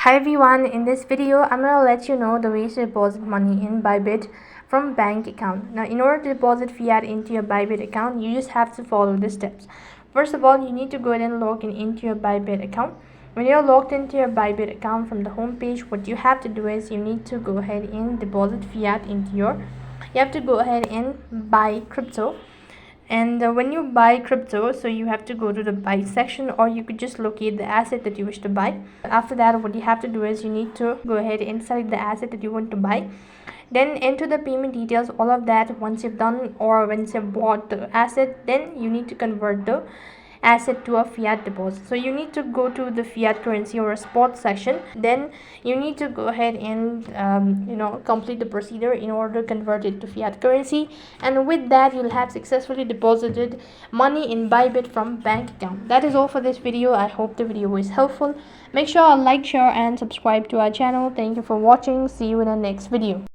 Hi everyone, in this video I'm going to let you know the ways to deposit money in Bybit from bank account. Now in order to deposit fiat into your Bybit account, you just have to follow the steps. First of all, you need to go ahead and log in into your Bybit account. When you're logged into your Bybit account from the home page, what you have to do is you need to go ahead and deposit fiat into you have to go ahead and buy crypto. And when you buy crypto, so you have to go to the buy section, or you could just locate the asset that you wish to buy. After that, what you have to do is you need to go ahead and select the asset that you want to buy, then enter the payment details. All of that once you've done, or once you've bought the asset, then you need to convert the asset to a fiat deposit. So you need to go to the fiat currency or a spot section, then you need to go ahead and complete the procedure in order to convert it to fiat currency, and with that you'll have successfully deposited money in Bybit from bank account. That is all for this video. I hope the video was helpful. Make sure to like, share and subscribe to our channel. Thank you for watching. See you in the next video.